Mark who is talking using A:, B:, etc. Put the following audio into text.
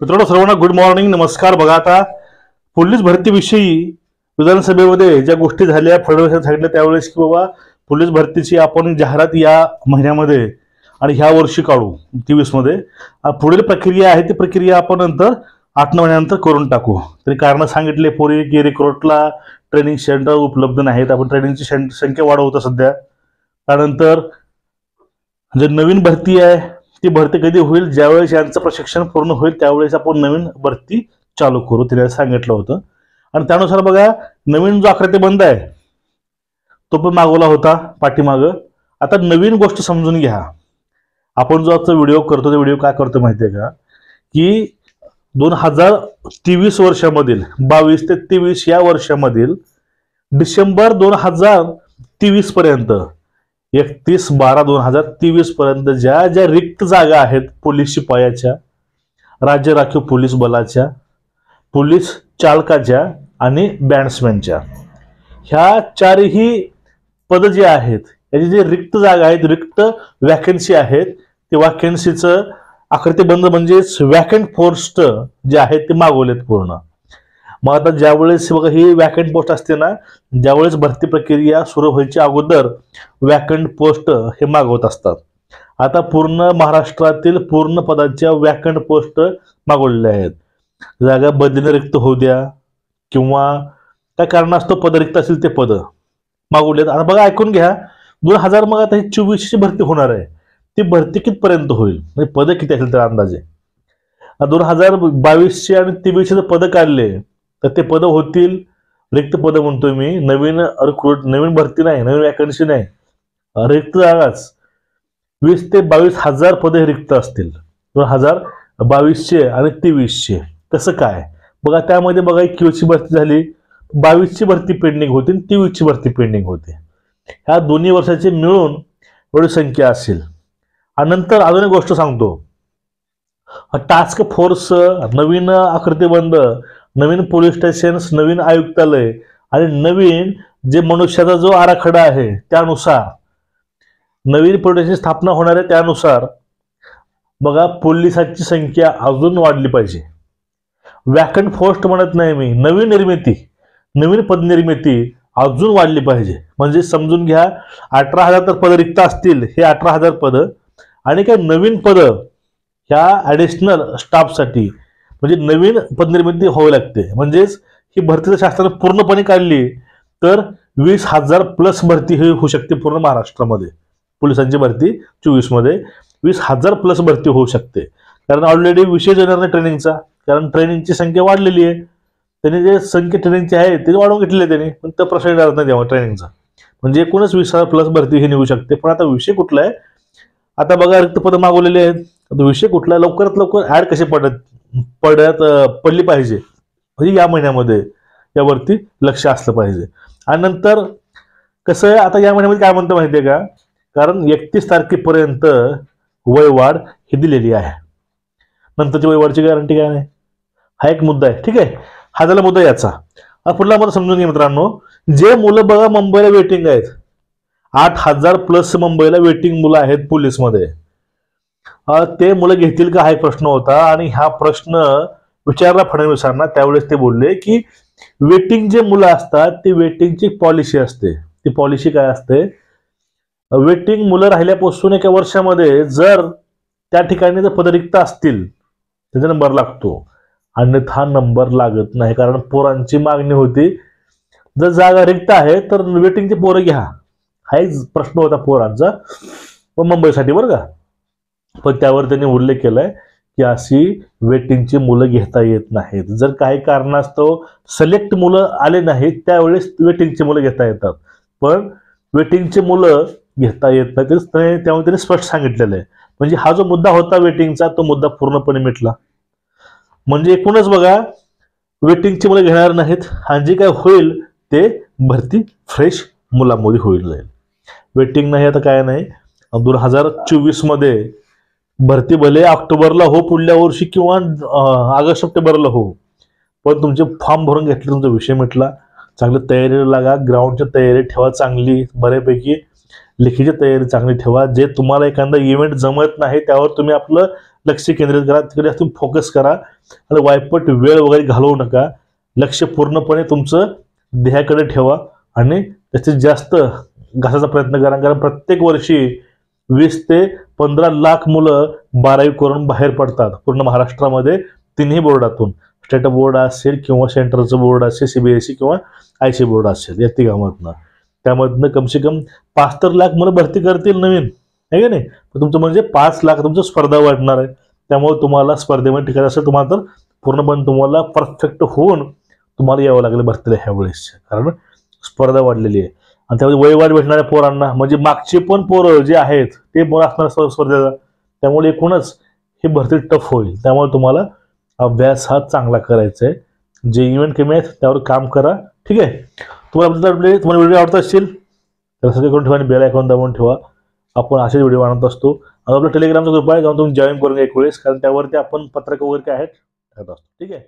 A: मित्रांनो सर्वांना good morning, नमस्कार. बघा, आता पोलीस भरतीविषयी विधानसभेमध्ये ज्या गोष्टी झाल्या, फडणवीस सांगितलं त्यावेळेस की बाबा पोलीस भरतीची आपण जाहिरात या महिन्यामध्ये आणि ह्या वर्षी काढू 23 मध्ये. पुढील प्रक्रिया आहे ती प्रक्रिया आपण नंतर 8-9 महिन्यानंतर करून टाकू. तरी कारण सांगितले पूर्वी की रिक्रूटला ट्रेनिंग सेंटर उपलब्ध नाहीत, आपण ट्रेनिंगची संख्या वाढवतो सध्या. त्यानंतर जे नवीन भरती आहे ती भरती कधी होईल, ज्यावेळेस यांचं प्रशिक्षण पूर्ण होईल त्यावेळेस आपण नवीन भरती चालू करू, तिने सांगितलं होतं. आणि त्यानुसार बघा, नवीन जो आकृतीबंध आहे तो पण मागवला होता पाठीमागं. आता नवीन गोष्ट समजून घ्या. आपण जो आजचा व्हिडिओ करतो ते व्हिडिओ काय करतो माहिती आहे का, की 2023 वर्षामधील 22 ते 23 या वर्षामधील डिसेंबर 2023 पर्यंत 31/12/2023 पर्यंत ज्या ज्या रिक्त जागा आहेत पोलीस शिपायाच्या, राज्य राखीव पोलीस बलाच्या, पोलीस चालकाच्या आणि बॅट्समॅनच्या, ह्या चारही पद जे आहेत याची जे रिक्त जागा आहेत, रिक्त वॅकन्सी आहेत, ते वॅकन्सीचं आकृतीबंध म्हणजेच वॅकंट पोस्ट जे आहेत ते मागवलेत पूर्ण. मग आता ज्यावेळेस बघा ही वॅकंट पोस्ट असते ना, ज्यावेळेस भरती प्रक्रिया सुरू व्हायच्या अगोदर वॅकंट पोस्ट हे मागवत असतात. आता पूर्ण महाराष्ट्रातील पूर्ण पदाच्या वॅकंट पोस्ट मागवलेल्या आहेत. जागा बदलीने रिक्त होऊ द्या किंवा काय कारणास्तव पद रिक्त असतील ते पद मागवलेत. आता बघा, ऐकून घ्या, 2000 मग आता ही 24ची भरती होणार आहे, ती भरती कितपर्यंत होईल, म्हणजे पद किती असेल तर अंदाजे 2022चे आणि 23चे पद काढले तर ते पद होतील, रिक्त पद म्हणतोय मी, नवीन रिक्रूट, नवीन भरती नाही, नवीन वॅकन्सी नाही, रिक्त जागाच 20 ते 22 हजार पद रिक्त असतील 2022चे आणि 23चे. कसं काय बघा, त्यामध्ये बघा 21ची भरती झाली, 22ची भरती पेंडिंग होती, 23ची भरती पेंडिंग होती. ह्या दोन्ही वर्षाची मिळून एवढी संख्या असेल. आणि नंतर अजून एक गोष्ट सांगतो, टास्क फोर्स, नवीन आकृतीबंध, नवीन पोलीस स्टेशन्स, नवीन आयुक्तालय आणि नवीन जे मनुष्याचा जो आराखडा आहे त्यानुसार नवीन पोलीस स्टेशन स्थापना होणार आहे. त्यानुसार बघा पोलिसांची संख्या अजून वाढली पाहिजे. वॅकंट पोस्ट म्हणत नाही मी, नवीन निर्मिती, नवीन पदनिर्मिती अजून वाढली पाहिजे. म्हणजे समजून घ्या, 18,000 तर पद रिक्त असतील, हे 18,000 पद आणि काय नवीन पद ह्या ॲडिशनल स्टाफसाठी म्हणजे नवीन पदनिर्मिती व्हावी लागते. म्हणजेच ही भरती जर शासनाने पूर्णपणे काढली तर 20,000 प्लस भरती ही होऊ शकते पूर्ण महाराष्ट्रामध्ये. पोलिसांची भरती 24 मध्ये 20,000 प्लस भरती होऊ शकते. कारण ऑलरेडी विषय येणार नाही ट्रेनिंगचा, कारण ट्रेनिंगची संख्या वाढलेली आहे. त्यांनी जे संख्या ट्रेनिंगची आहे ते वाढवून घेतली आहे त्यांनी, पण त्या प्रश्न येणार नाही तेव्हा ट्रेनिंगचा. म्हणजे एकूणच 20,000 प्लस भरती ही निघू शकते. पण आता विषय कुठला आहे, आता बघा रिक्त पद मागवलेले आहेत, विषय कुठला, लवकरात लवकर ऍड कशी पडली पाहिजे, म्हणजे या महिन्यामध्ये यावरती लक्ष असलं पाहिजे. आणि नंतर कसं आहे, आता या महिन्यामध्ये काय म्हणतं माहिती आहे का, कारण 31 तारखेपर्यंत वयवाढ ही दिलेली आहे. नंतरची वयवाढची गॅरंटी काय नाही, हा एक मुद्दा आहे. ठीक आहे, हा झाला मुद्दा याचा. पुढला मुद्दा समजून घ्या मित्रांनो. जे मुलं बघा मुंबईला वेटिंग आहेत, 8,000 प्लस मुंबईला वेटिंग मुलं आहेत पोलीसमध्ये, ते मुलं घेतील का हा एक प्रश्न होता. आणि हा प्रश्न विचारला फडणवीसांना, त्यावेळेस ते बोलले की वेटिंग जे मुलं असतात ती वेटिंगची पॉलिसी असते. ती पॉलिसी काय असते, वेटिंग मुलं राहिल्यापासून एका वर्षामध्ये जर त्या ठिकाणी जर पद रिक्त असतील त्याचा नंबर लागतो, अन्यथा नंबर लागत नाही. कारण पोरांची मागणी होती, जर जागा रिक्त आहे तर वेटिंगचे पोरं घ्या, हा एक प्रश्न होता पोरांचा मुंबईसाठी, बरं का. पण त्यावर त्यांनी उल्लेख केलाय की अशी वेटिंगची मुलं घेता येत नाहीत. जर काही कारणास्तव सिलेक्ट मुलं आले नाहीत त्यावेळेस वेटिंगची मुलं घेता येतात, पण वेटिंगची मुलं घेता येत नाही, त्यामुळे त्यांनी स्पष्ट सांगितलेलं आहे. म्हणजे हा जो मुद्दा होता वेटिंगचा तो मुद्दा पूर्णपणे मिटला. म्हणजे एकूणच बघा, वेटिंगची मुलं घेणार नाहीत आणि जे काय होईल ते भरती फ्रेश मुलांमध्ये होईल जाईल. वेटिंग नाही आता काय नाही. 2024 मध्ये भरती भले ऑक्टोबरला हो पुढल्या वर्षी किंवा ऑगस्ट सप्टेंबरला हो, पण तुमचे फॉर्म भरून घेतले, तुमचा विषय मिटला. चांगली तयारीला लागा, ग्राउंडची तयारी ठेवा चांगली, बऱ्यापैकी लेखीची तयारी चांगली ठेवा. जे तुम्हाला एखादा इव्हेंट जमत नाही त्यावर तुम्ही आपलं लक्ष केंद्रित करा, तिकडे तुम्ही फोकस करा आणि वायपट वेळ वगैरे घालवू नका. लक्ष पूर्णपणे तुमचं ध्येयाकडे ठेवा आणि जास्तीत जास्त घासाचा प्रयत्न करा. कारण प्रत्येक वर्षी 20 ते 15 लाख मुलं 12वी करून बाहेर पडतात पूर्ण महाराष्ट्रामध्ये, तिन्ही बोर्डातून. स्टेट बोर्ड असेल किंवा सेंट्रलचं बोर्ड असेल, CBSE किंवा IC बोर्ड असेल, या तिघांमधनं. त्यामधनं कमसे कम 5 तर लाख मुलं भरती करतील नवीन, आहे का नाही. तुमचं म्हणजे 5 लाख तुमचं स्पर्धा वाढणार आहे. त्यामुळे तुम्हाला स्पर्धेमध्ये टिकायचं असेल, तुम्हाला तर पूर्णपणे तुम्हाला परफेक्ट होऊन तुम्हाला यावं लागेल भरतीला ह्या वेळेस, कारण स्पर्धा वाढलेली आहे. आणि त्यामध्ये वयवाढ भेटणाऱ्या पोरांना, म्हणजे मागचे पण पोरं जे आहेत ते पोरं असणार स्पर्धेला, त्यामुळे एकूणच ही भरती टफ होईल. त्यामुळे तुम्हाला अभ्यास हा चांगला करायचा आहे. जे इव्हेंट कमी आहेत त्यावर काम करा, ठीक आहे. तुम्हाला व्हिडिओ आवडत असतील तर सबस्क्राईब करून ठेवा आणि बेल आयकॉन दाबून ठेवा. आपण असेच व्हिडिओ आणत असतो. आणि आपला टेलिग्रामचा ग्रुप आहे, जाऊन तुम्ही जॉईन करून घ्या एक वेळेस, कारण त्यावरती आपण पत्रक वगैरे काय आहेत टाकत असतो, ठीक आहे.